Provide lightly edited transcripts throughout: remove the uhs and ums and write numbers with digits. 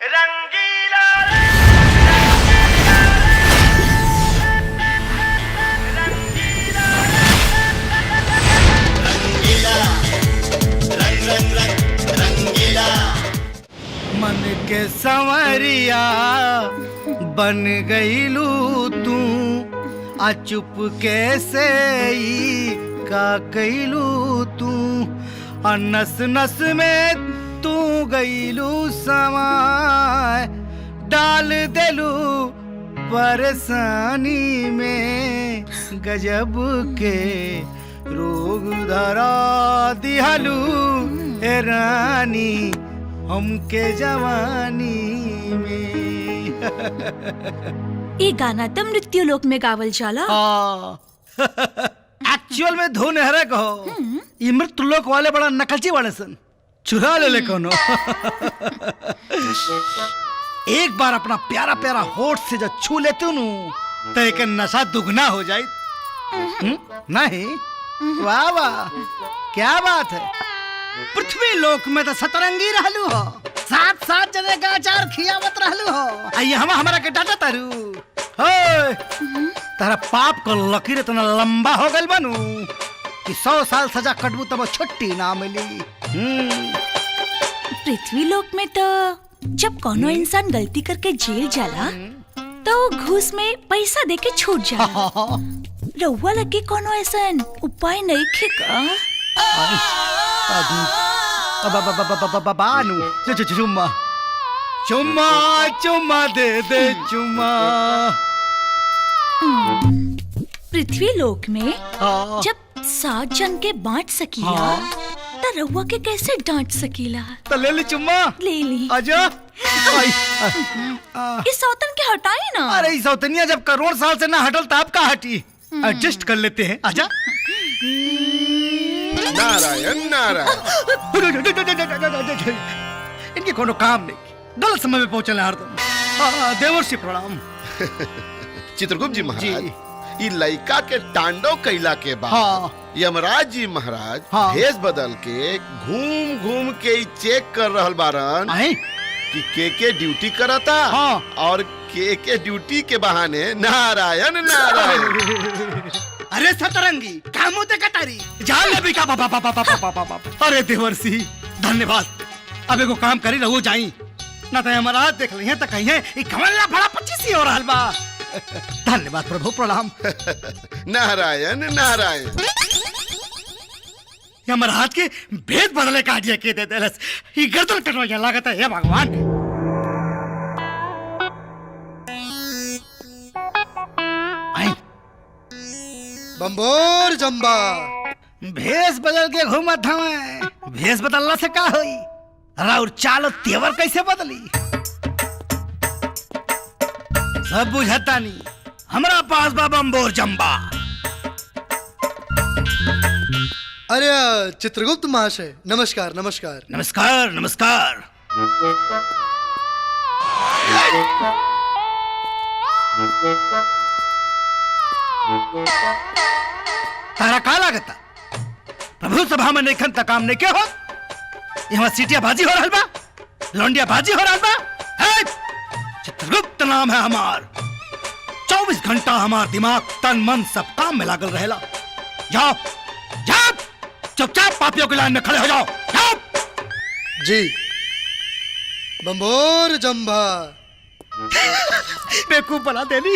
रंगीला मन के संवरिया बन गईलू तू आ चुप कैसे ही का कैलू तू आ नस नस में तू गईलू समाय डाल देलू परेशानी में गजब के रोग धरा दिहलू ए रानी हमके जवानी में। ये गाना तो मृत्यु लोक में गावल जाला। एक्चुअल में धुन हरे कहो ये मृत्यु लोक वाले बड़ा नकलची वाले सन चुरा ले कोनो। एक बार अपना प्यारा प्यारा होठ से जब छू लेते नु तो एक नशा दुगना हो जाए। नहीं वाह वाह क्या बात है। पृथ्वी लोक में तो सतरंगी रहलू हो, सात सात जगह का अचार खियावत रहलू हो। आइए हमारा के डाटा तारू तारा पाप को लकीर इतना लंबा हो गल बनू कि 100 साल सजा कटबू तब छुट्टी ना मिली। पृथ्वी लोक में तो जब कोनो इंसान गलती करके जेल जाला तो घूस में पैसा देके छूट जाला। रउआ लगे कोनो ऐसा उपाय नहीं खे का? बानू चुम्मा चुम्मा चुम्मा दे दे चुम्मा। पृथ्वी लोक में जब 7 जन के बांट सकीला तो रउआ के कैसे डांट सकीला? तो ले ली चुम्मा ले ली। आजा इस सौतन के हटाई ना। अरे इस सौतनिया जब करोड़ साल से ना हटल तो आप का हटी। एडजस्ट कर लेते हैं आजा। नारायण नारायण। इनके कोनो काम नहीं, गलत समय में पहुंचल है हरदम। देवर्षि प्रणाम। चित्रगुप्त जी महाराज ई लइका के तांडव कैला के बाद यमराज जी महाराज भेष बदल के घूम घूम के चेक कर रहल बारन कि के ड्यूटी करता और के ड्यूटी के बहाने नारायण नारायण। अरे सतरंगी काम होते कटारी जान ले भी का बाबा। अरे देवर्षि धन्यवाद। अब एगो काम करी रहो जाई ना तो हमारा देख लिये तो कहीं है कमला बड़ा 25 ही हो रहा बा। धन्यवाद प्रभु प्रणाम। नारायण नारायण। यमराज के भेद बदले का आइडिया के दे देलस ई गर्दन कटवा लागत है। हे भगवान आई बंबोर जम्बा भेष बदल के घूमत हमें। भेष बदलना से का होई? और चालो तेवर कैसे बदली सब बुझता नहीं। हमरा पास बा बंबोर जम्बा। अरे चित्रगुप्त महाशय नमस्कार नमस्कार। नमस्कार नमस्कार। तारा का लागता प्रभु सभा में नहीं खन काम नहीं के हो। यहाँ सीटिया बाजी हो रहा बा, लौंडिया बाजी हो रहा बा। चित्रगुप्त नाम है हमार। 24 घंटा हमार दिमाग तन मन सब काम में लागल रहेला। जाओ जाओ चुपचाप पापियों की लाइन में खड़े हो जाओ। जाओ जी बंबोर जम्बा। बेवकूफ बना देनी।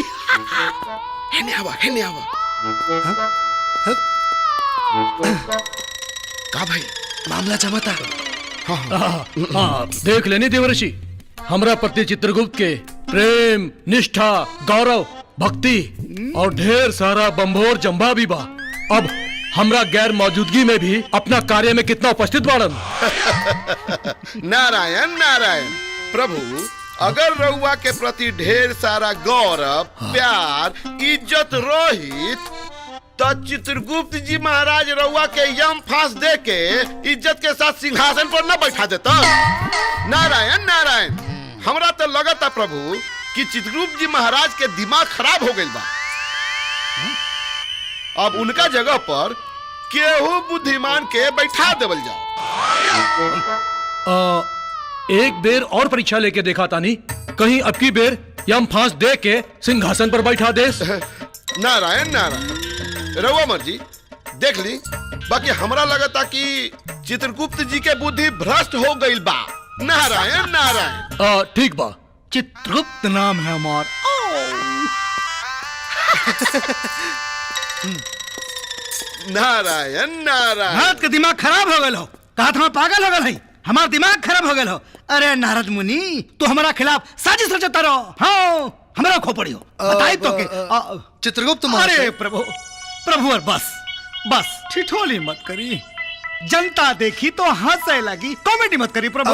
हेने आवा। का भाई मामला जमाता। देख लेनी देवर्षि हमरा प्रति चित्रगुप्त के प्रेम निष्ठा गौरव भक्ति और ढेर सारा बंबोर जम्बा भी बा। अब हमरा गैर मौजूदगी में भी अपना कार्य में कितना उपस्थित बाड़न। नारायण नारायण। प्रभु अगर रउआ के प्रति ढेर सारा गौरव प्यार इज्जत रोहित तो चित्रगुप्त जी महाराज रउआ के यम फांस दे के इज्जत के साथ सिंहासन पर न बैठा देता। नारायण नारायण। हमरा तो लगता प्रभु कि चित्रगुप्त जी महाराज के दिमाग खराब हो गइल बा। अब उनका जगह पर केहू बुद्धिमान के बैठा देवल जाओ। एक बेर और परीक्षा लेके देखा तानी, कहीं अब की बेर यम फांस दे के सिंहासन पर बैठा देस। नारायण नारायण, रउआ मर्जी देख ली। बाकी हमरा लगता कि चित्रगुप्त जी के बुद्धि भ्रष्ट हो गई बा। नारायण नारायण। ठीक बा। चित्रगुप्त नाम है हमार। नारायण नारायण। भारत के दिमाग खराब हो गए हो, कहा था पागल हो गए, हमारा दिमाग खराब हो गए हो। अरे नारद मुनि, तो हमारा खिलाफ साजिश रचता रहो। हाँ, हमारा खोपड़ी हो बताई तो के चित्रगुप्त अरे महाशय। प्रभु प्रभु, और बस बस ठिठोली मत करी, जनता देखी तो हंसे लगी। कॉमेडी मत करी प्रभु।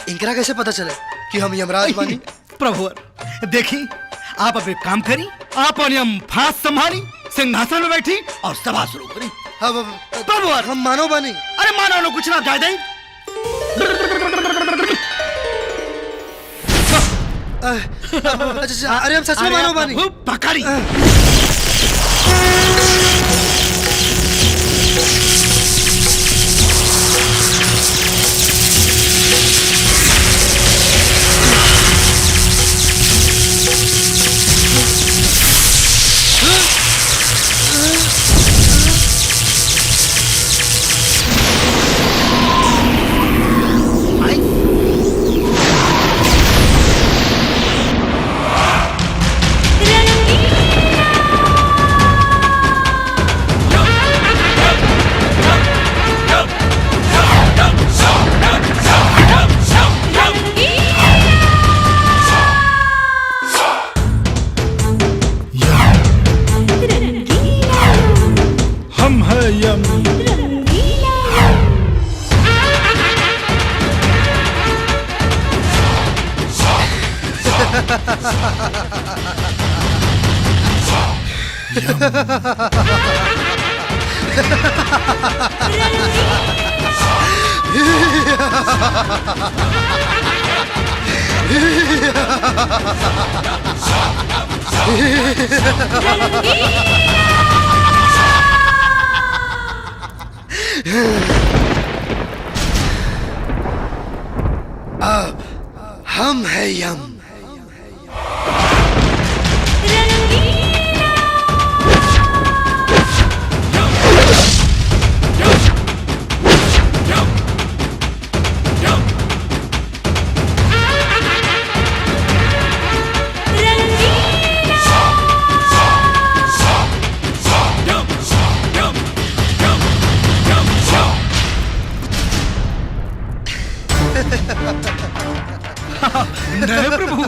इनकरा कैसे पता चले कि हम यमराज बानी? प्रभु देखी, आप अब एक काम करी, आप हम फांस संभाली, सिंहासन में बैठी और सभा शुरू करी। प्रभु हम मानो बानी। अरे मानो लो कुछ ना जाए दे। अच्छा, अरे हम सच में मानो बानी। पकड़ी। अब हम है यम। नहीं प्रभु,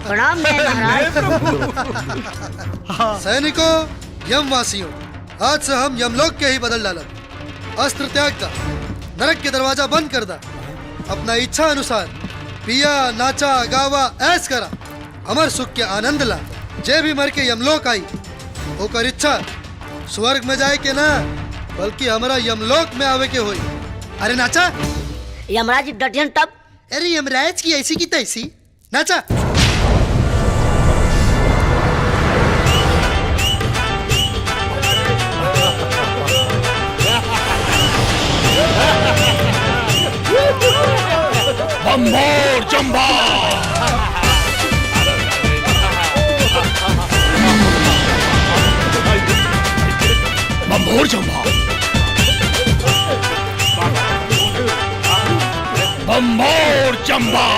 प्रणाम महाराज। सैनिकों, यमवासियों, आज से हम यमलोक के ही बदल डालब। अस्त्र त्याग दा, नरक के दरवाजा बंद कर दा, अपना इच्छा अनुसार पिया नाचा गावा ऐस करा, अमर सुख के आनंद ला। जे भी मर के यमलोक आई ओकर इच्छा स्वर्ग में जाए के ना, बल्कि हमारा यमलोक में आवे के होई। अरे नाचा। यमराज डटियन तब। अरे यमराज की ऐसी की तैसी नाचा। बम्बोर जम्बा। बम्बोर जम्बा। बम्बोर जम्बा।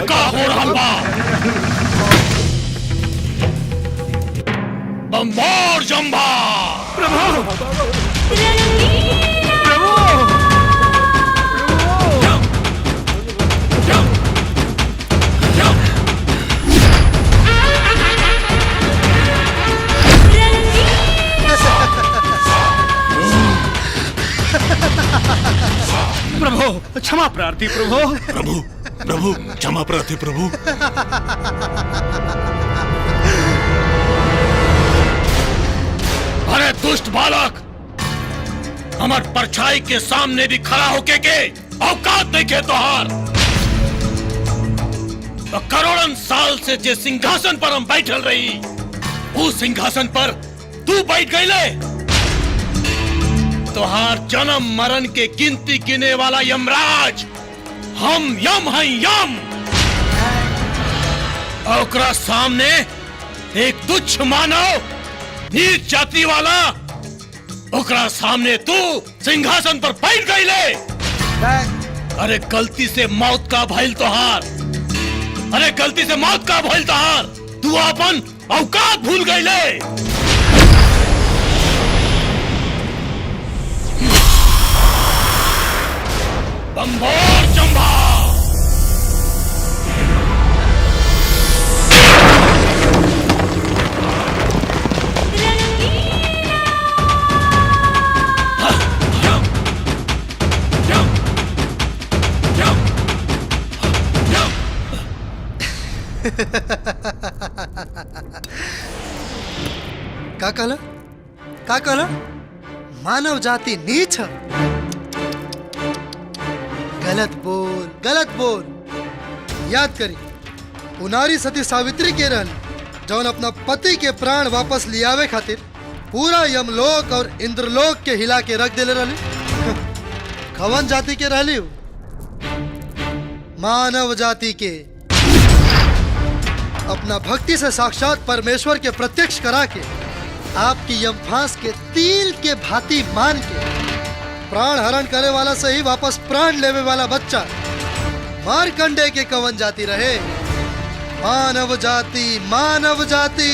का हो रहल बा? बम्बोर जम्बा। प्रभु क्षमा प्रार्थी प्रभु। प्रभु प्रभु क्षमा प्रार्थी प्रभु। अरे दुष्ट बालक, हमार परछाई के सामने भी खड़ा होके के औकात देखे तोहार। तो करोड़न साल से जे सिंहासन पर हम बैठल रही, उस सिंहासन पर तू बैठ गईले। तोहार जन्म मरण के गिनती गिने वाला यमराज हम यम हैं यम। और ओकरा सामने एक तुच्छ मानव नीच जाति वाला, ओकरा सामने तू सिंहासन पर बैठ गईले। अरे गलती से मौत का भइल तोहार, अरे गलती से मौत का भइल तोहार, तू अपन औकात भूल गईले। बंभोर जंभा का कहला? का कहला? मानव जाति नीच है। गलत बोल, गलत बोल। याद करी, उनारी सती सावित्री के रहन जौन अपना पति के प्राण वापस लियावे खातिर पूरा यमलोक और इंद्रलोक के हिला के रख देले रहली। कवन जाति के रहली हो? मानव जाति के। अपना भक्ति से साक्षात परमेश्वर के प्रत्यक्ष करा के आपकी यमफांस के तिल के भांति मान के प्राण हरण करे वाला से ही वापस प्राण लेवे वाला बच्चा मारकंडे के कवन जाति रहे? मानव जाति, मानव जाति।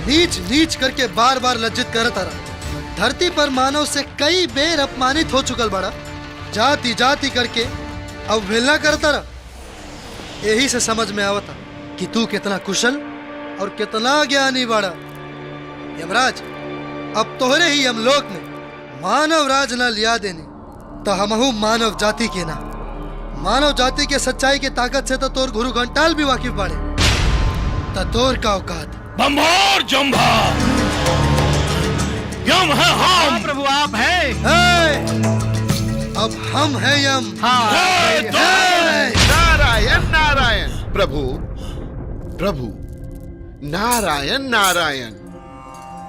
नीच नीच करके बार बार लज्जित करता रहा। धरती पर मानव से कई बेर अपमानित हो चुकल बड़ा, जाति जाति करके अवहेलना करता रहा। यही से समझ में आवता कि तू कितना कुशल और कितना ज्ञानी बड़ा। यमराज, अब तोहरे ही यमलोक में मानव राज ना लिया देनी तो हमहू मानव जाति के ना। मानव जाति के सच्चाई के ताकत से तो तोर गुरु घंटाल भी वाकिफ बाड़े। तो तोर का औकात? बंभोर जंभा यम है हम। प्रभु आप हैं। अब हम हैं यम। नारायण नारायण। प्रभु प्रभु नारायण नारायण।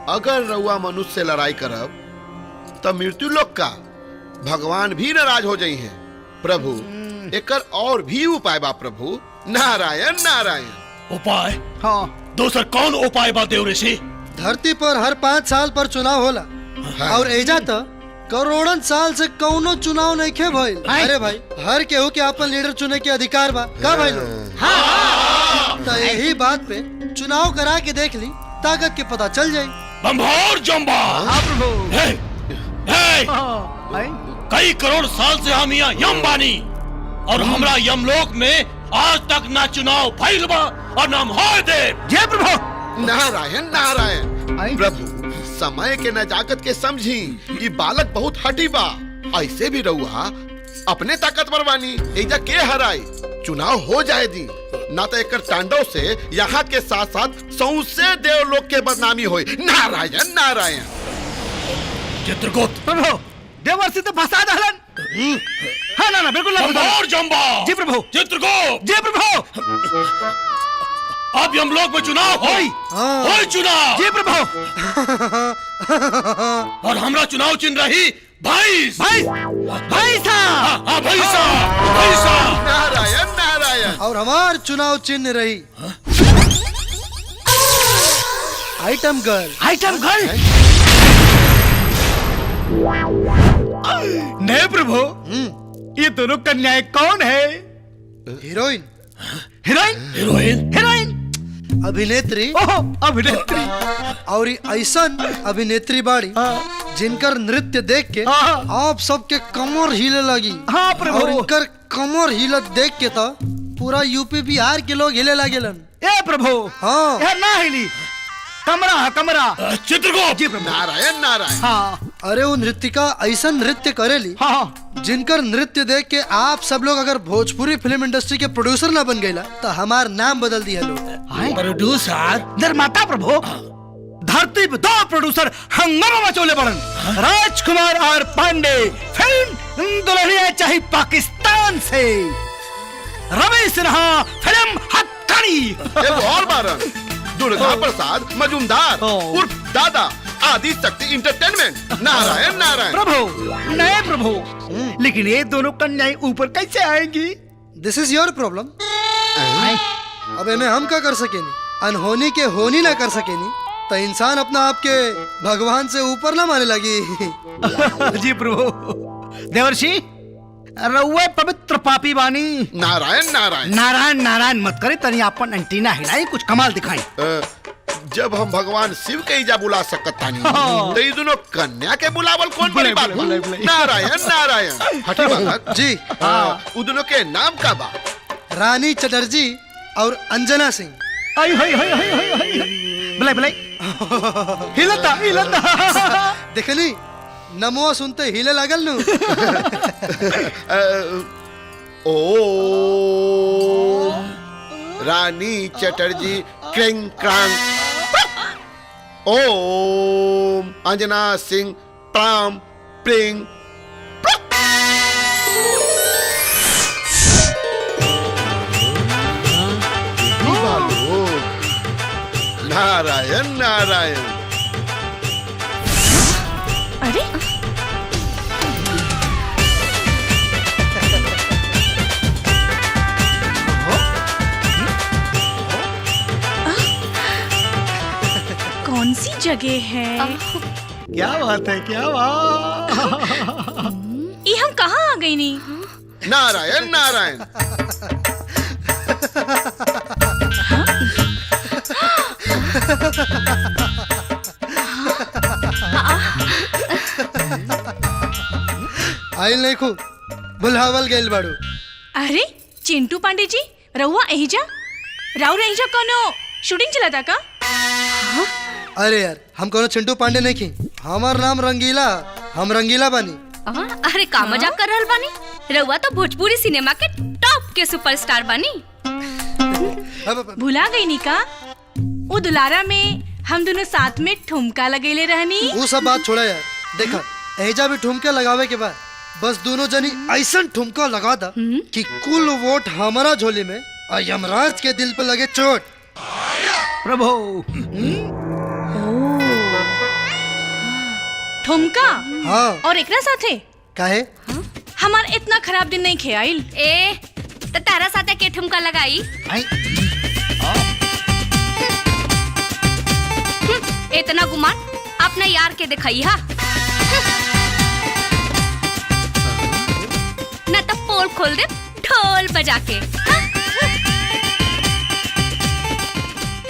अगर रउआ मनुष्य से लड़ाई करब तो मृत्यु लोक का भगवान भी नाराज हो जाई हैं। प्रभु एकर और भी उपाय बा प्रभु। नारायण नारायण। उपाय? हाँ। दोसर कौन उपाय बा देव ऋषि? धरती पर हर 5 साल पर चुनाव होला। और एजा तो करोड़न साल से कौनो चुनाव नहीं खे भइल। अरे भाई, हर केहू के अपन लीडर चुने के अधिकार बा का भाई लोग? तो यही बात पे चुनाव करा के देख ली, ताकत के पता चल जाये। बंभोर जंभा। हाँ प्रभु। कई करोड़ साल से हम यहाँ यम बानी और हमरा यमलोक में आज तक ना चुनाव भइल बा और ना होए दे। जय प्रभु। नारायण नारायण। प्रभु समय के नजाकत के समझी, ये बालक बहुत हठी बा। ऐसे भी रहुआ अपने ताकतवर बानी, एजा के हराई? चुनाव हो जाए दी, ना तो एकर तांडव से यहाँ के साथ साथ सौंसे देवलोक के बदनामी होई। नारायण नारायण। चित्रगुप्त। प्रभु देवर्षि तो फंसा दहलन। हाँ ना बिल्कुल। बंभोर जंभा। जी प्रभु। चित्रगुप्त। जी प्रभु। अब यमलोक में चुनाव होई। होई चुनाव। जी प्रभु। और हमरा चुनाव चिन्ह रही भाईस। भाईसा। हाँ भाईसा। भाईसा। नारायण नारायण। और हमार चुनाव चिन्ह रही आइटम गर्ल। Item girl. नहीं प्रभु, ये दोनों कन्याएं कौन है? हीरोइन। हीरोइन। हीरोइन। हीरोइन। अभिनेत्री। ओहो अभिनेत्री। और ऐसन अभिनेत्री बाड़ी जिनकर नृत्य देख के आप सबके कमर हिले लगी। हाँ प्रभु। और इनकर कमर हिलत देख के तो पूरा यूपी बिहार के लोग हिले लगेलन। ए प्रभु। हाँ। यह ना हिली, कमरा है कमरा। चित्रगुप्त। जी प्रभु। नारायण नारायण। हाँ। अरे वो नृत्यिका ऐसा नृत्य करेली जिनकर नृत्य देख के आप सब लोग अगर भोजपुरी फिल्म इंडस्ट्री के प्रोड्यूसर ना बन गईला तो हमार नाम बदल दिया लोग। प्रोड्यूसर? निर्माता प्रभु। धरती पे 2 प्रोड्यूसर हंगामा मचोले पड़न। राजकुमार और पांडे। फिल्म दुल्हनिया चाहिए पाकिस्तान से। रवि सिन्हा फिल्म हक्कनी। और बारन दुर्गा प्रसाद मजूमदार उर्फ दादा आदि शक्ति इंटरटेनमेंट। नारायण नारायण। प्रभु नए प्रभु, लेकिन ये दोनों कन्याएं ऊपर कैसे आएंगी? दिस इज योर प्रॉब्लम। अब इन्हें हम क्या कर सकेनी? अनहोनी के होनी ना कर सकेनी तो इंसान अपना आप के भगवान से ऊपर ना माने लगी। जी प्रभु। देवर्षि, रउए पवित्र पापी बानी। नारायण नारायण। नारायण नारायण मत करे, तनी अपन एंटीना हिलाई, कुछ कमाल दिखाई। जब हम भगवान शिव के इजा बुला सकतानी तो ये दोनों कन्या के बुलावल कौन बड़ी बात बा? नारायण नारायण। हठी बालक जी। उ दोनों के नाम का बा? रानी चटर्जी और अंजना सिंह। आई हाय हाय हाय हाय हाय। बुलाई बुलाई। हिलता हिलता। देखनी नमो सुनते हिले लागल नु। ओ रानी चटर्जी क्रिंग क्रांग। ओम अंजना सिंह प्राम प्रिंग। नारायण नारायण। अरे कौन सी जगह है? क्या बात है, क्या बात। ये हम कहाँ आ गई नी? नारायण नारायण। आइल नहीं खू बुलावल गेल बाड़ू। अरे चिंटू पांडे जी, रहुआ एहिजा? राव एहिजा कोनो शूटिंग चला था का? अरे यार, हम कोनो चिंटू पांडे नहीं की। हमार नाम रंगीला, हम रंगीला बानी। अरे का मजाक कर रहल बानी? रउआ तो भोजपुरी सिनेमा के टॉप के सुपरस्टार बानी। भुला गई नी का? वो दुलारा में हम दोनों साथ में ठुमका लगेले रहनी। वो सब बात छोड़ा यार। देखा एजा भी ठुमके लगावे के बाद बस दोनों जनी ऐसा ठुमका लगा दा कि कुल वोट हमारा झोली में और यमराज के दिल पे लगे चोट। प्रभु। ठुमका? हाँ। और एकरा साथे काहे? हमार इतना खराब दिन नहीं खेआइल। ए त तारा साथे के ठुमका लगाई? इतना गुमान अपना यार के दिखाई हा। न तो पोल खोल दे ढोल बजा के।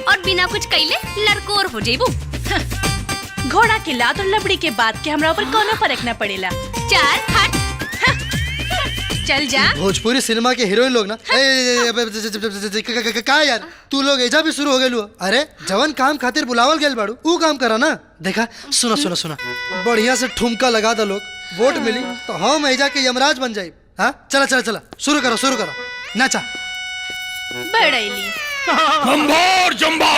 और बिना कुछ कइले लड़कोर हो जेबू। घोड़ा के लात और लबड़ी के बात के हमरा ऊपर कोनो फर्क न पड़ेला। चार हट। चल जा। भोजपुरी सिनेमा के हीरोइन लोग ना का यार तू लोग एजा भी शुरू हो गए। अरे जवन काम खातिर बुलावल गेल बाड़ू ऊ काम करा ना। देखा सुना सुना सुना, बढ़िया से ठुमका लगा दो लोग, वोट मिली तो हम एजा के यमराज बन जाए। हाँ चला चला चला, शुरू करो नाचा। बड़ैली बंभोर जंबा।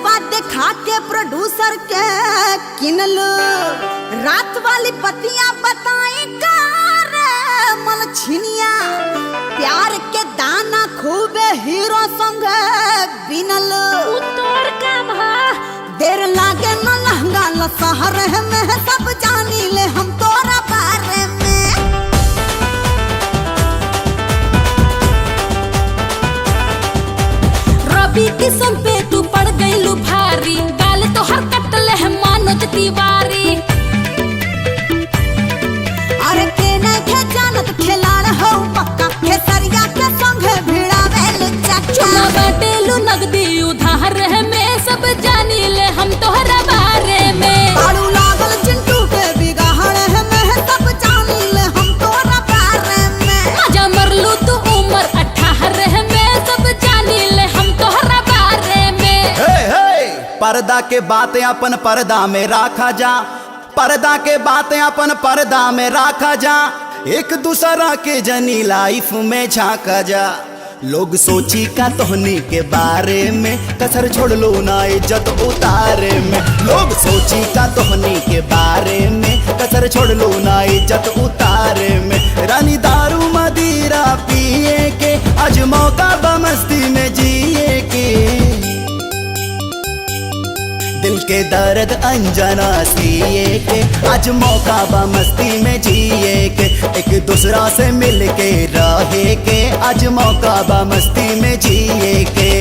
बात दिखा के प्रोड्यूसर के किनल रात वाली बतियां बताए मन छिनिया प्यार के दाना खूबे हीरो संग बिनल तोर काम हा देर लागे न लहंगा लसहर में सब जानी ले हम तोरा बारे में। रवि किशन पे तू पड़ गईलू भारी गाल तो हर कटले है मनोज तिवारी अरे के नहीं थे जानत खिलाड़ हो पक्का खेसरिया के संगे भिड़ावेल चुमा चचा बाटेलू नगदी उधार है मैं सब जानी ले हम तोहरा बारे में आड़ू लागल चिंटू के बिगाड़ है मैं सब जानी ले हम तोरा बारे में। मजा मरलू तू उम्र 18 है मैं सब जानी ले हम तोहरा बारे में। पर्दा के बातें अपन पर्दा में रखा जा, पर्दा के बातें अपन पर्दा में रखा जा, एक दूसरा के जनी लाइफ में झांका जा। लोग सोची का तोहनी के बारे में कसर छोड़ लो ना इज्जत उतारे में। लोग सोची का तोहनी के बारे में कसर छोड़ लो ना इज्जत उतारे में। रानी दारू मदिरा पिए के आज मौका बमस्ती में जिए के, दिल के दर्द अंजना सिए के आज मौका बा मस्ती में जिए के। एक दूसरा से मिल के रहे के आज मौका बा मस्ती में जिए के।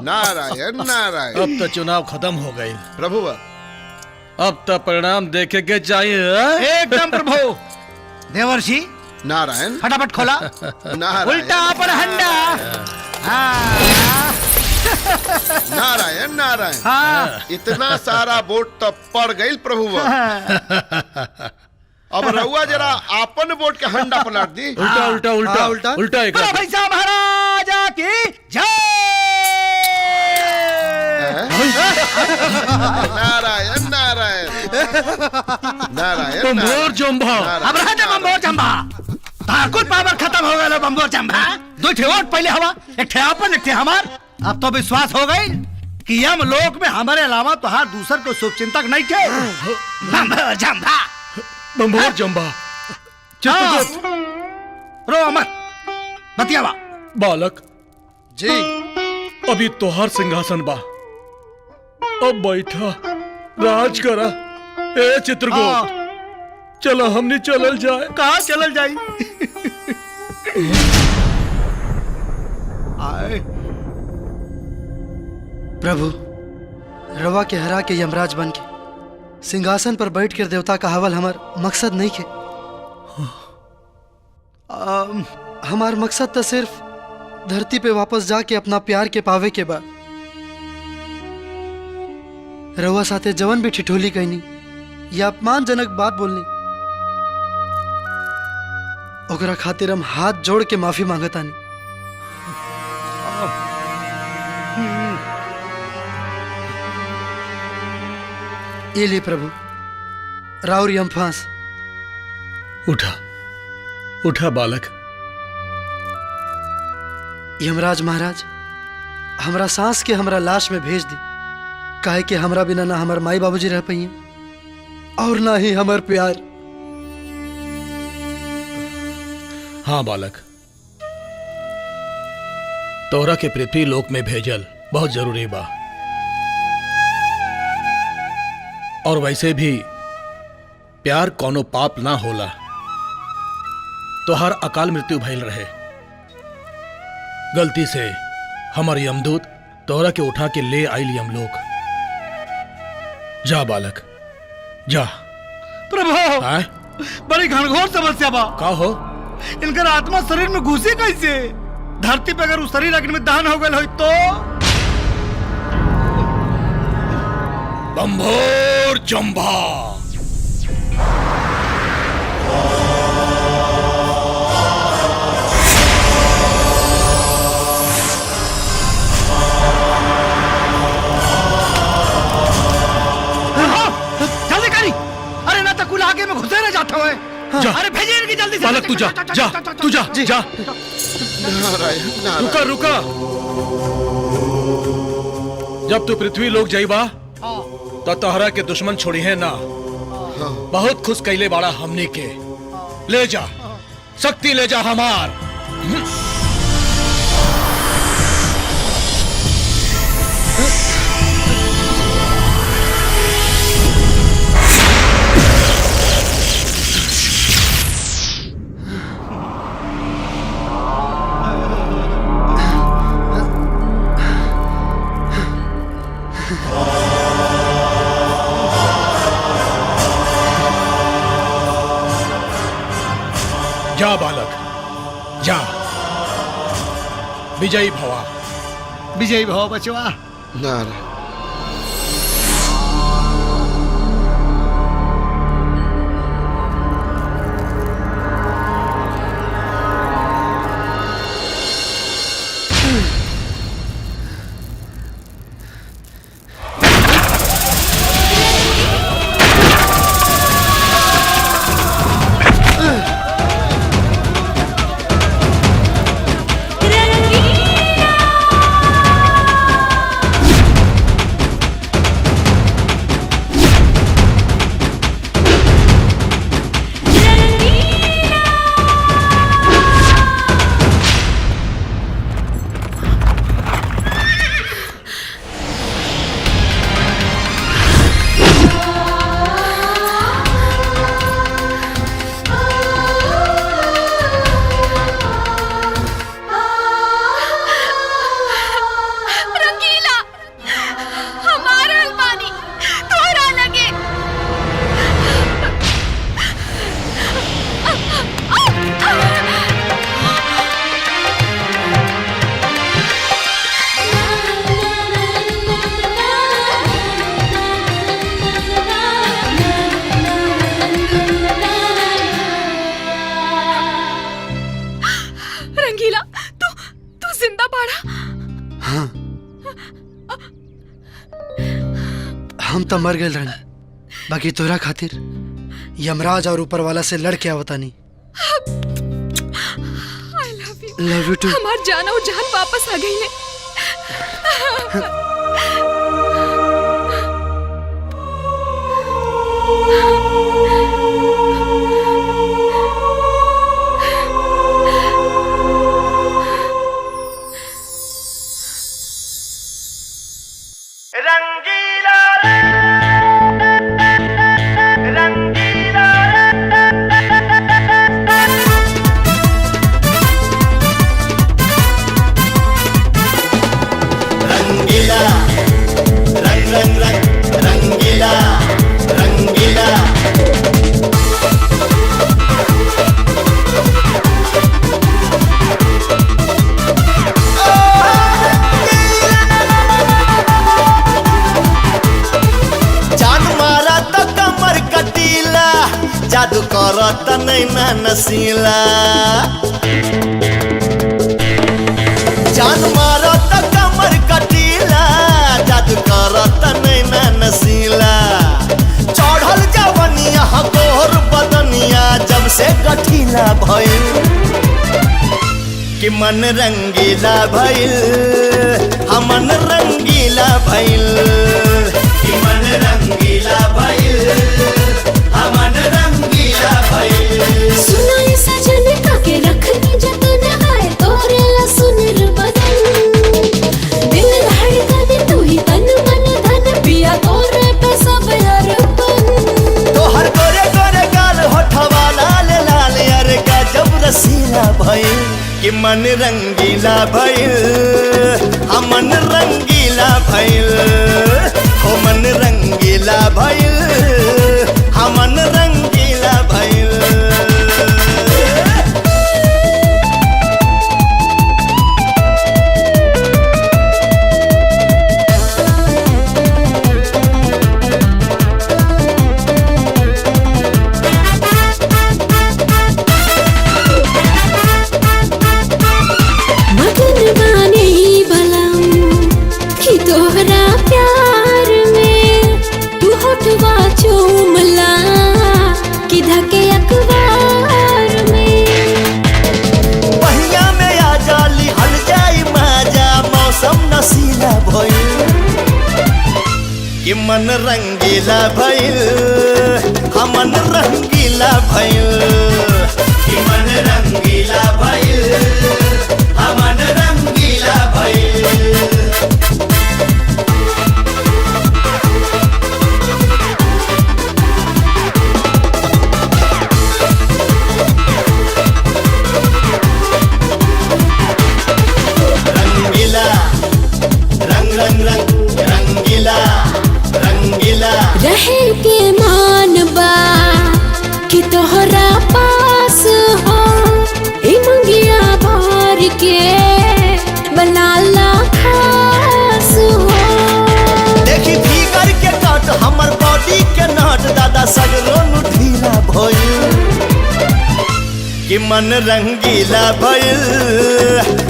नारायण नारायण। अब तो चुनाव खत्म हो गए प्रभु अब तो परिणाम देखे के चाहिए। एकदम प्रभु। देवर्षि नारायण फटाफट खोला। नारायण उल्टा पर हंडा। नारायण नारायण। हाँ। इतना सारा वोट तो पड़ गई प्रभु। अब रहुआ जरा आपन वोट के हंडा पलट दी। उल्टा उल्टा उल्टा उल्टा? उल्टा एक बोलो भाई साहब महाराजा की जय। नारायण नारायण नारायण बम्बोर जम्भा। अब रह जा बम्बोर चंबा। ताकुल पावर खत्म हो गया बम्बोर चंबा। दो ठे वोट पहले हवा, एक ठे आपन एक ठे हमार। अब तो विश्वास हो गई कि यम लोक में हमारे अलावा तो हर दूसर को शुभ चिंतक नहीं थे। बम्बोर चंबा बम्बोर जम्भा। चित्रगुप्त रो मत बतियावा। बालक जी अभी तोहार सिंहासन बा, अब बैठा राज करा। ए चित्रगुप्त चलो हमने चलल जाए। कहा चलल जाई? आए प्रभु, रवा के हरा के यमराज बन के सिंहासन पर बैठ कर देवता का हवल हमार मकसद नहीं के। हमार मकसद तो सिर्फ धरती पे वापस जाके अपना प्यार के पावे के बाद रवा साथे जवन भी ठिठोली कहनी या अपमानजनक बात बोलनी ओकरा खातिर हम हाथ जोड़ के माफी मांगतानी। ये ले प्रभु राउर यम फांस। उठा उठा बालक। यमराज महाराज हमरा सांस के हमरा लाश में भेज दी, काहे कि हमरा बिना ना हमार माई बाबूजी रह पाइए और ना ही हमार प्यार। हाँ बालक, तोरा के पृथ्वी लोक में भेजल बहुत जरूरी बा। और वैसे भी प्यार कोनो पाप ना होला, तो हर अकाल मृत्यु भइल रहे। गलती से हमार यमदूत तोरा के उठा के ले आइल यमलोक। जा बालक जा। प्रभु आए बड़ी घनघोर समस्या बा। का हो? इनकर आत्मा शरीर में घुसी कैसे? धरती पे अगर उस शरीर अग्नि में दहन हो गए हो तो बंभोर जंभा। जल्दी करी। अरे ना तो कुल आगे में घुसे रह जाता है। जा। अरे भेजिए इनकी जल्दी से। बालक तू जा जा तू जा जा। नारायण नारायण। रुका रुका। जब तू पृथ्वी लोग जाइबा तो तोहरा के दुश्मन छोड़ी है ना। बहुत खुश कैले बाड़ा हमनी के। ले जा शक्ति ले जा हमार। जा बालक जा। विजयी भवा। विजयी भव बचवा। नारायण। हम तो मर गए रहन, बाकी तोरा खातिर यमराज और ऊपर वाला से लड़ के आवतानी। Love you too. हमार जान और जान वापस आ गई ने। जादू करत नैना नसीला, जान मारत कमर कटीला, जादू करत नैना नसीला। चढ़ल जवनिया गोर बदनिया जब से गठीला भइल कि मन रंगीला भइल, हमन रंगीला भइल कि मन रंगीला भइल, हमन रंगीला भइल। सुनाई सजन के रखनी जतन है तोरे ला सुनर बदन, दिल धड़कन तू ही तन मन धन पिया तोरे पे सब अर्पण। तोहर गोरे गोरे गाल होठवा लाल लाल अरे गजब रसीला भइल कि मन रंगीला भइल, हमन रंगीला भइल, हो मन रंगीला रंगीला भइल हमन रंगीला भइल मगन बानी बलम कि तोहरा प्यार में तू होठवा चूमला कि धके अखबार में पहिया में आ जाली हल जाई माजा मौसम नशीला भइल कि मन रंगीला भइल हमन रंगीला भइल कि मन रंगीला भइल हमन रंगीला भइल रंगीला रंग रंग रंग रंगीला रंगीला रहे के मान बा कि तोहरा पास हो ई मंगिया भर के बनाला खास हो देखी भीगर के कट हमर बॉडी के नट दादा सगरो नु ढीला भइल कि मन रंगीला भइल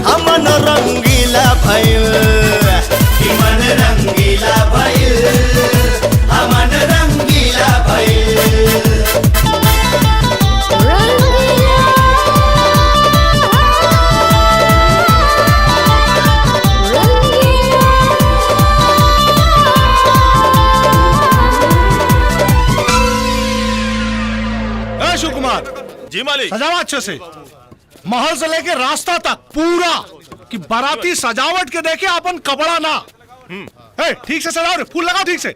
हमन रंगीला भइल कि मन रंगीला भइल हमन रंगीला भइल शिव कुमार जी मालिक। सजावा अच्छे से महल से लेके रास्ता तक पूरा कि बाराती सजावट के देखे अपन कपड़ा ना ठीक से सजाओ रे, फूल लगाओ ठीक से।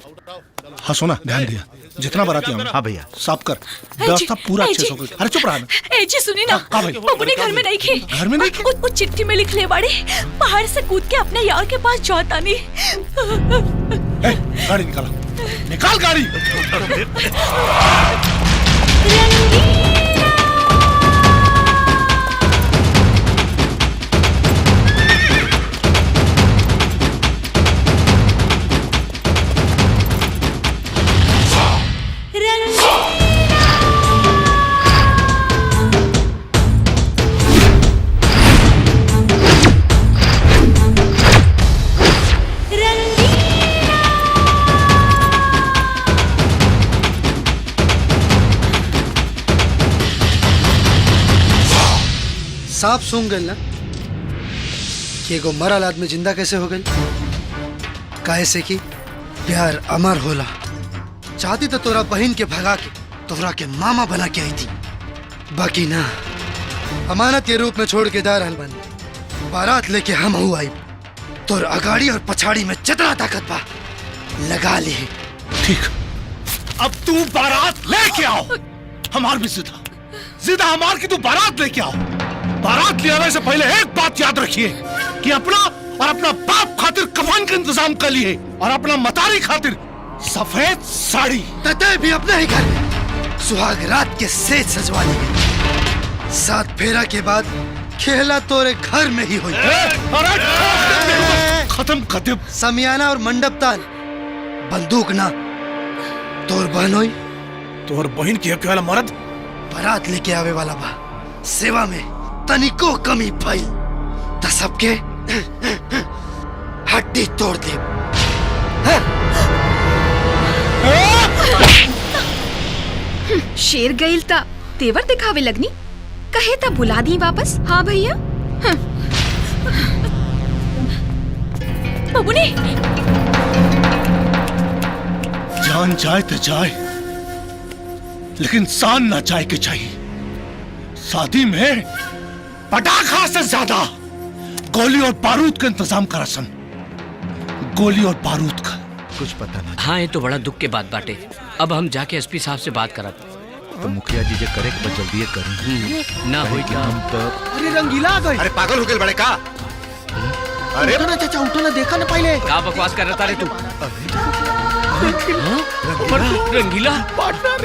हाँ सुना, ध्यान दिया जितना बाराती हम। हाँ भैया साफ कर व्यवस्था पूरा अच्छे से हो गई। अरे चुप रहा। ए जी सुनी ना, हाँ भाई। अपने घर में नहीं खे। घर में नहीं खे? वो चिट्ठी में लिख ले बाड़े, पहाड़ से कूद के अपने यार के पास जाता नहीं। गाड़ी निकालो, निकाल गाड़ी। साफ सूंघ गई ना कि एगो मरल आदमी जिंदा कैसे हो गई। काहे से कि प्यार अमर होला। चाहती तो तोरा बहन के भगा के तोरा के मामा बना के आई थी, बाकी ना, अमानत के रूप में छोड़ के जा रहल बन। बारात लेके हम हूँ आई, तोर अगाड़ी और पछाड़ी में जितना ताकत बा लगा ले। ठीक, अब तू बारात लेके आओ। हमार भी जिदा हमार की तू बारात लेके आओ। बारात ले आने से पहले एक बात याद रखिए कि अपना और अपना बाप खातिर कफन का इंतजाम कर लिए और अपना मतारी खातिर सफेद साड़ी। तते भी अपने ही घर में सुहाग रात के सेज सजवा लिए। 7 फेरा के बाद खेला तोरे घर में ही हुई। खत्म कर दे। समियाना और मंडप तान, बंदूक ना। तोर बहन हुई, तोर बहन की हक वाला मर्द बारात लेके आवे वाला बा। सेवा में तनिको कमी भइल त सबके हड्डी तोड़ दे। शेर गईल ता तेवर दिखावे लगनी, कहे ता बुला दी वापस। हाँ भैया। बबुनी, जान जाए तो जाए, लेकिन शान ना जाए के चाहिए। शादी में पटाखा से ज्यादा गोली और बारूद का इंतजाम करा सन। गोली और बारूद का कुछ पता नहीं। हाँ, ये तो बड़ा दुख के बात बाटे। अब हम जाके एसपी साहब से बात करा तो मुखिया जी जे करे के जल्दी करें ना होई का। हम तो अरे रंगीला आ गई। अरे पागल हो गए बड़े का। अरे उठो ना चाचा, उठो ना, देखा ना पहले। का बकवास कर रहा रे तू? रंगीला पार्टनर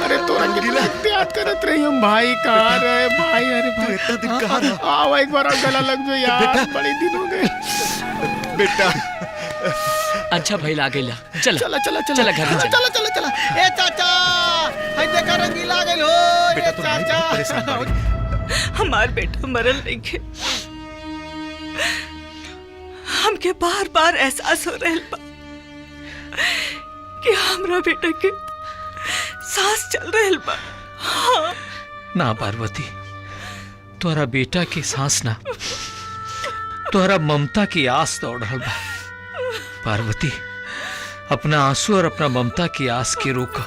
अरे तो रंगीला प्यार करत रही हम भाई कहाँ रहे भाई अरे भाई इतना दिन कहाँ रहा आओ एक बार गला लग जाओ यार बड़े दिन हो गए बेटा अच्छा भाई ला गई चला चला चला चला घर में चला। चला चला चला ए चाचा हाय देखा रंगीला आ गइल हो ए चाचा हमार बेटा मरल नहीं है। हमके बार बार एहसास हो रहल बा कि हमरा बेटा के सांस चल रहल बा। हाँ। ना पार्वती, तोरा बेटा की सांस ना, तोरा ममता की आस दौड़ रहल बा। पार्वती, अपना आंसू और अपना ममता की आस के रोका,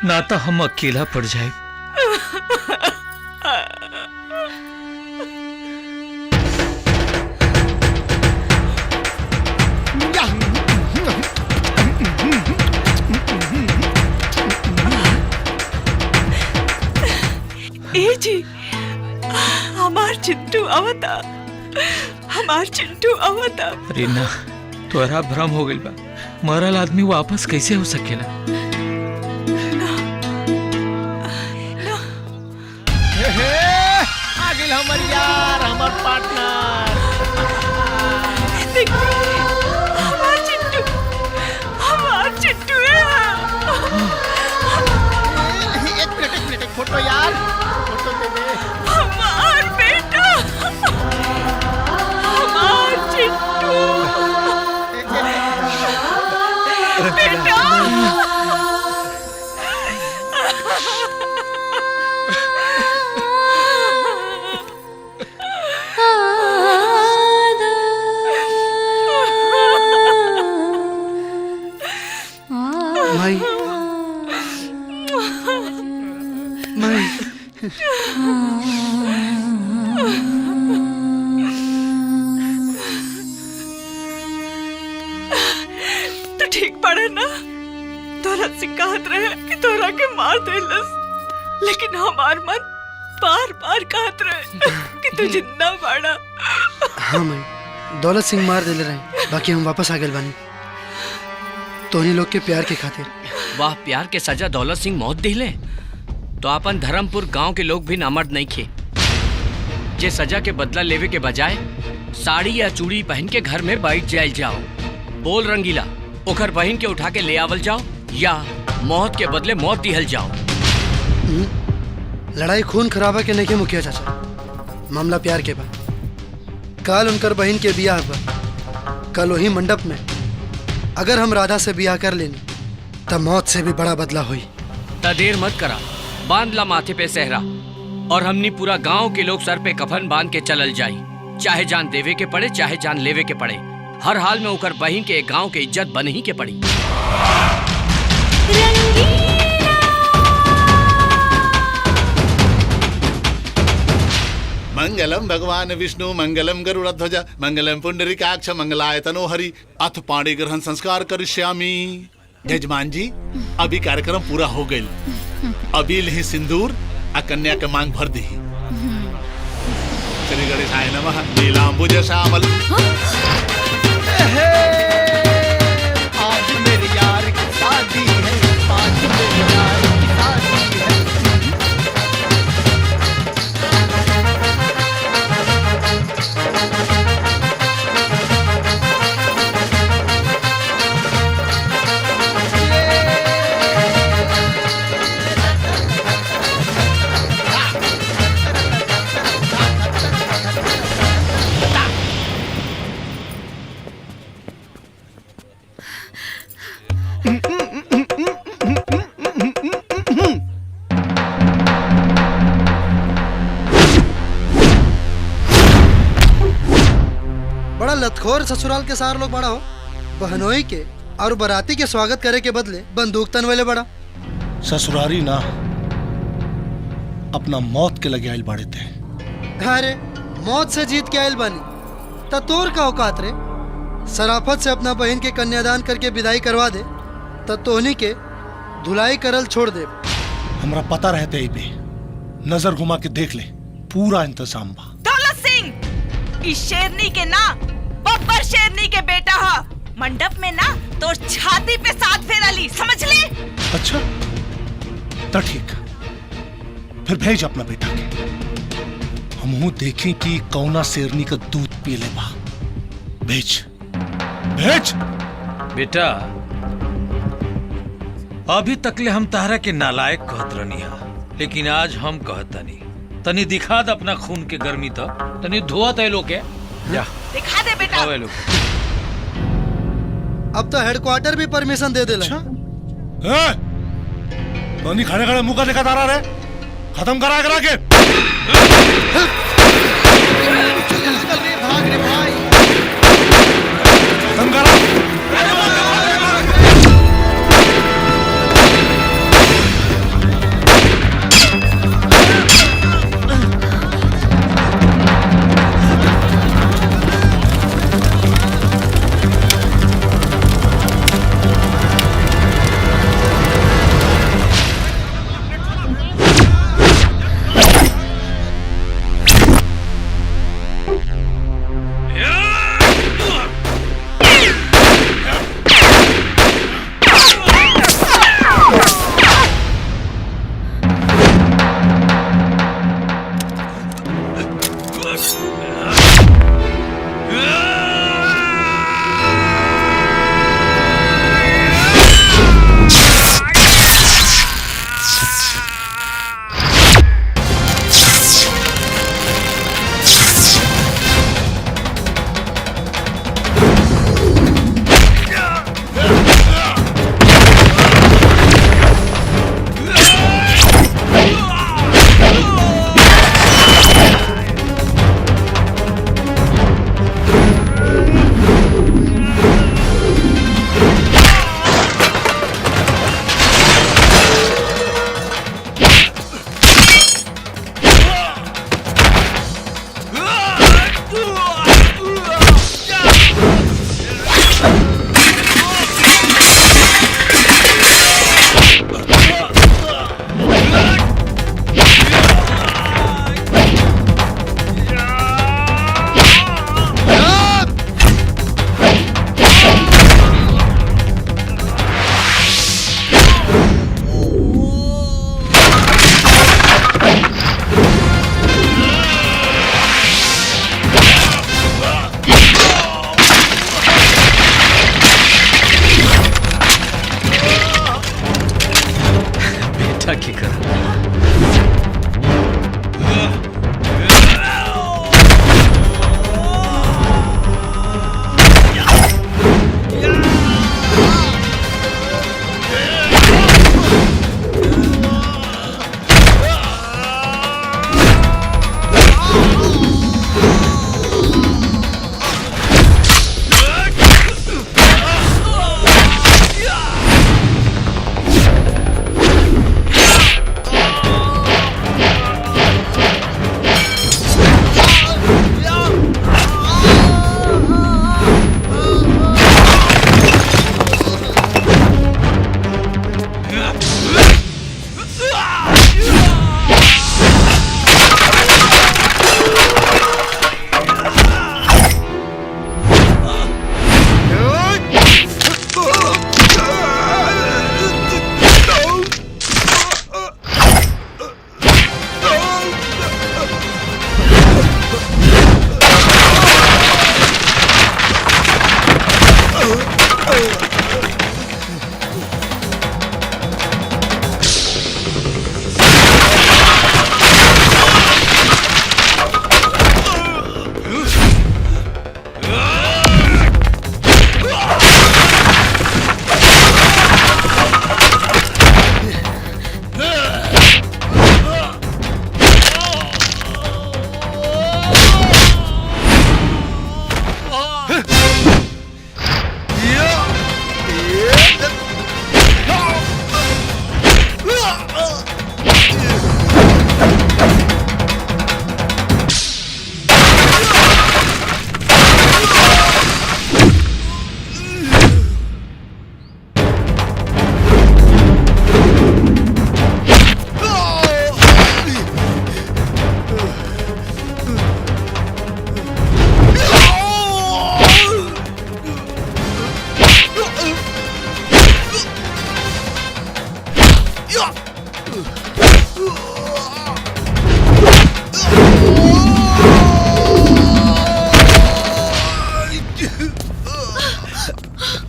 ना तो हम अकेला पड़ जाए। ए जी, हमार चिंटू आवता, हमार चिंटू आवता। अरे ना, तोरा भ्रम हो गइल बा। मरल आदमी वापस कैसे हो सकेला? आ गइल हमर यार, हमर पार्टनर। हमार चिंटू, हमार चिंटू है। एक मिनट फोटो यार, फोटो दे दे। हमार बेटा, हमार चिंटू बेटा। माई माई तो ठीक पड़े ना, तोरा से कहत रहे कि तोरा के मार देलस, लेकिन हमार मन बार बार कहत रहे कि तू जिंदा बाड़ा। हाँ माई, दौलत सिंह मार देले रहे, बाकी हम वापस आ गए बानी तोहनी लोग के प्यार के खातिर। वाह, प्यार के सजा दौलत सिंह मौत दिले तो अपन धर्मपुर गांव के लोग भी नामर्द नहीं खे। जे सजा के बदला लेवे के बजाय साड़ी या चूड़ी पहन के घर में बैठ जाए जाओ। बोल रंगीला, ओकर बहन के उठा के ले आवल जाओ या मौत के बदले मौत दिहल जाओ। लड़ाई खून खराबा के नहीं मुखिया चाचा, मामला प्यार के बा। कल उनकर बहन के बियाह बा, कल वही मंडप में अगर हम राधा से बियाह कर लेनी तब मौत से भी बड़ा बदला हुई। ता देर मत करा, बांध ला माथे पे सहरा और हमनी पूरा गांव के लोग सर पे कफन बांध के चलल जाई। चाहे जान देवे के पड़े चाहे जान लेवे के पड़े, हर हाल में ओकर बहन के गांव के इज्जत बन ही के पड़ी। मंगलम भगवान विष्णु मंगलम गरुड़ध्वज मंगलम पुंडरीकाक्ष मंगलाय तनोहरि अथ पाणी ग्रहण संस्कार करिष्यामि। यजमान जी, अभी कार्यक्रम पूरा हो गइल, अभी लही सिंदूर आ कन्या के मांग भर दी। श्री गणेशाय नमः। नीलांबुज श्यामल। आज मेरे यार की शादी है, आज मेरे यार की शादी है। बड़ा लतखोर ससुराल के सार लोग बड़ा हो, बहनोई के और बराती के स्वागत करे के बदले बंदूक तन वाले बड़ा। ससुरारी ना, अपना मौत के लगे आइल बाड़े थे। अरे मौत से जीत के आयल बानी त तोर का औकात रे। सराफत से अपना बहन के कन्यादान करके विदाई करवा दे त तोहनी के धुलाई करल छोड़ दे। हमरा पता रहते ही पे नजर घुमा के देख ले, पूरा इंतजाम बा। दौलत सिंह इस शेरनी के ना बब्बर शेरनी के बेटा हा। मंडप में ना तो छाती पे 7 फेरा ली, समझ ले। अच्छा तो ठीक, फिर भेज अपना बेटा के, हम देखें कि कौना शेरनी का दूध पी ले बा। भेज भेज। बेटा अभी तकले हम तारा के नालायक कहत रहनी हा, लेकिन आज हम कहतनी तनी दिखा दे अपना खून के गर्मी तो तनी धोआ तय लोग के जा दिखा दे बेटा। आवे लोग अब तो हेडक्वार्टर भी परमिशन दे देला। पानी खाने खड़े मुंह का देखा तारा रे, खत्म करा के। भाग रे भाई। खत्म करा।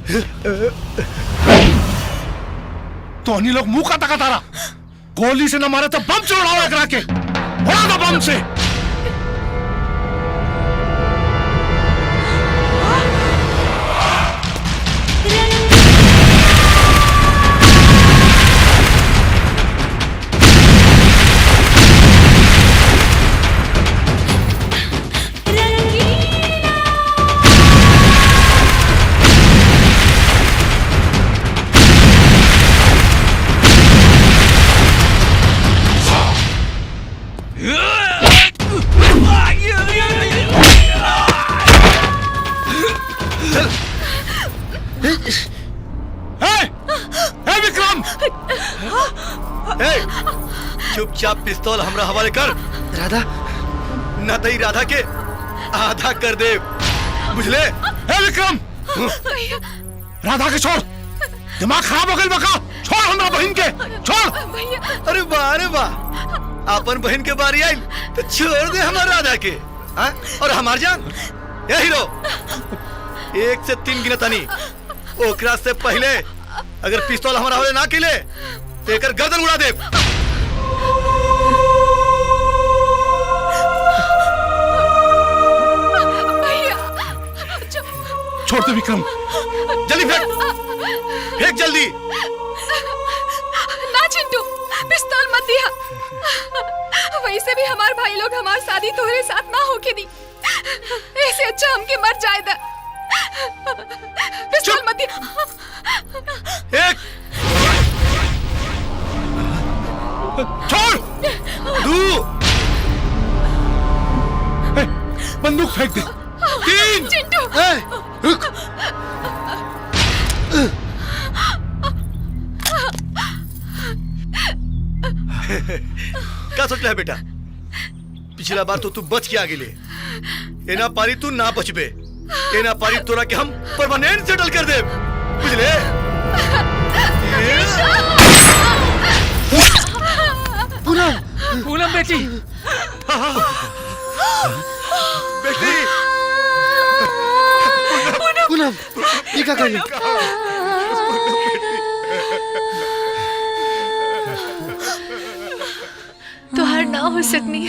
तो अन्य लोग मुंह का तका तारा गोली से न मारे तो बम से उड़ाओ एकरा के, उड़ा दो बम से। चुपचाप पिस्तौल हमरा हवाले कर। राधा ना तई राधा के आधा कर दे, बुझले? ए विक्रम, राधा के छोड़, दिमाग खराब हो गई बका। छोड़ हमरा बहन के, छोड़। अरे वाह, अरे वाह, अपन बहन के बारी आई तो छोड़ दे हमार राधा के। हाँ? और हमार जान ये हीरो 1 से 3 गिनत नहीं, ओकरा से पहले अगर पिस्तौल हमारा हवाले ना किले तो एकर गर्दन उड़ा दे। छोड़ दे विक्रम, जल्दी फेंक, फेंक जल्दी। ना चिंटू, पिस्तौल मत दिया। वैसे भी हमारे भाई लोग हमारी शादी तोहरे साथ ना होके दी, ऐसे अच्छा हमके मर जाए दा। पिस्तौल मत दिया। एक, छोड़, 2, बंदूक फेंक दे। 3, चिंटू, रुक। क्या सोच रहा है बेटा? पिछला बार तो तू बच के आगे ले, ये ना पारी तू ना बचबे, ये ना पारी तोरा के हम परमानेंट सेटल कर दे, बुझले? पूनम बेटी, बेटी, पूनम, ये क्या कर तुहार ना हो सकनी।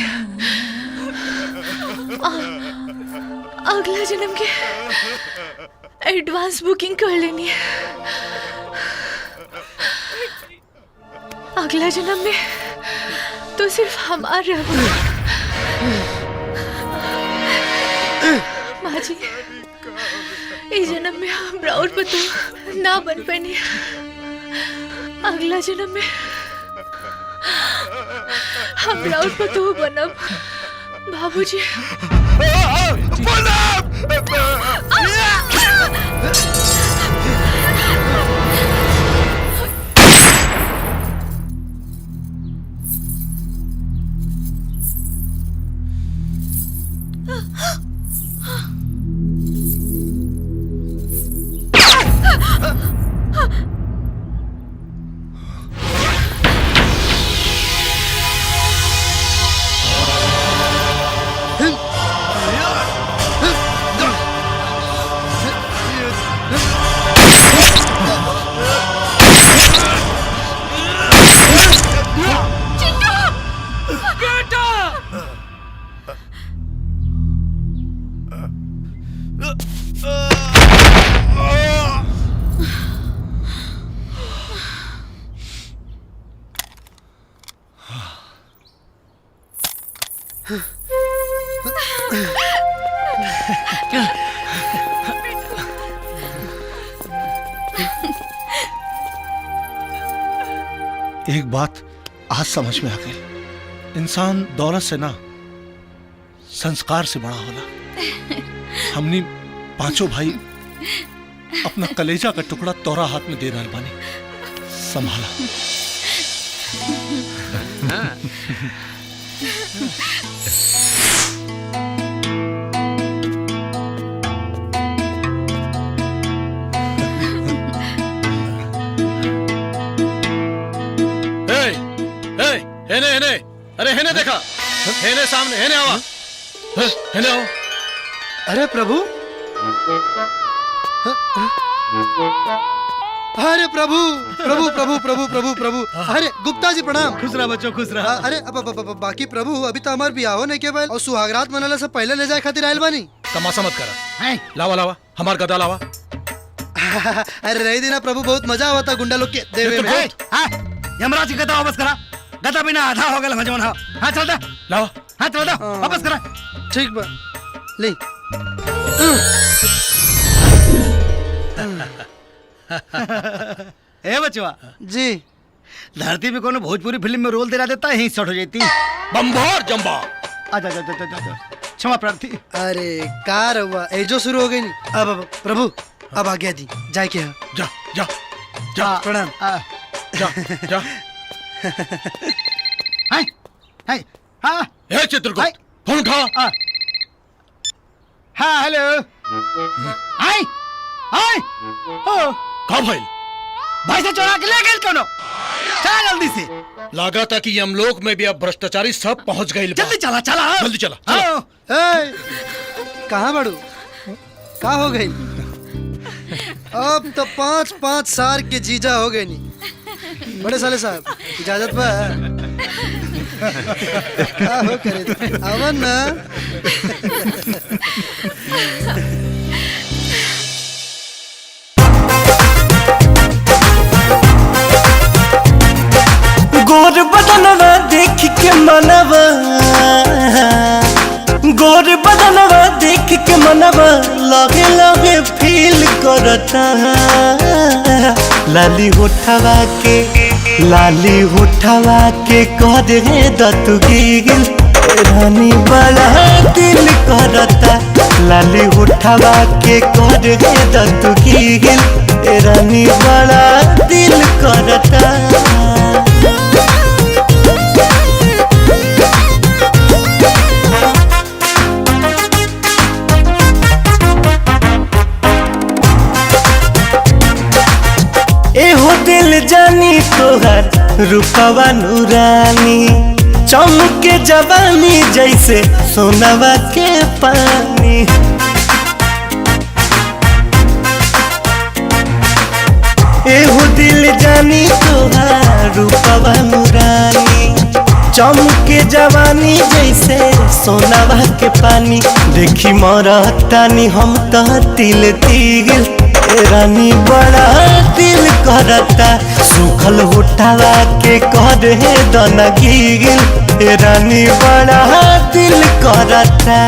अगला जन्म के एडवांस बुकिंग कर लेनी है। अगला जन्म में तो सिर्फ हमार रह। माँ जी, इस जन्म में हम राउर पतू ना बन पाए, अगला जन्म में हम राउर पतू बनब। बाबूजी, एक बात आज समझ में आ गई, इंसान दौलत से ना संस्कार से बड़ा होला। हमने पांचों भाई अपना कलेजा का टुकड़ा तोरा हाथ में दे रहा बानी, संभाला। हेने हेने, अरे हेने देखा, हेने सामने, हेने आवा, हेने आओ। अरे प्रभु, अरे प्रभु प्रभु प्रभु प्रभु प्रभु प्रभु अरे गुप्ता जी प्रणाम। खुश रहा बच्चों, खुश रहा। अरे बाकी प्रभु अभी तो हमार बियाहो नहीं के और सुहागरात मनाला से पहले ले जाए खातिर आयल बानी। तमाशा मत करा। लावा लावा हमार गदा लावा। अरे रही देना प्रभु, बहुत मजा आवा था गुंडा लोग के देवे में। यमराज की गदा वापस करा। गदा बिना आधा हो गया मजमन। हाँ चल दे लावा। हाँ चल दे वापस करा। ठीक बा ले। ए बचवा जी, धरती में कोनो भोजपुरी फिल्म में रोल दे देता यहीं शॉर्ट हो जाती। बम्भोर जम्बा। आजा जा जा जा जा क्षमा प्रार्थी। अरे कार हुआ एजो शुरू हो गई नहीं। अब प्रभु अब आ गया जी, जाए क्या? जा जा जा प्रणाम। जा जा। हाय हाय हाँ ए चित्रगुप्त फोन उठा। हाँ हेलो। हाय हाय ओ कहाँ भाई? भाई से चोरा के ले गए कोनो। चला जल्दी से। लगा था कि यमलोक में भी अब भ्रष्टाचारी सब पहुंच गए। जल्दी चला चला जल्दी चला। कहाँ बड़ू कहाँ हो गई? अब तो 5-5 साल के जीजा हो गए नहीं। बड़े साले साहब इजाजत बा? क्या हो करे अवन ना। गोर बदनवा देख के मनवा, गोर बदनवा देख के मनवा लगे लगे फील करता। लाली होठवा के करे दतु गिल रानी बड़ा दिल करता। लाली होठवा के करे दतु गिल रानी बड़ा दिल करता। एहो दिल जानी तोहर रूपवा नूरानी, चमके जवानी जैसे सोनवा के पानी। एहो दिल जानी तोहर रूपवा नूरानी, चमके जवानी जैसे सोनवा के पानी। देखी मरतानी हम तो तिल तिल रानी बड़ा दिल करता। सूखल होठवा के करे दन गिल रानी बड़ा दिल करता।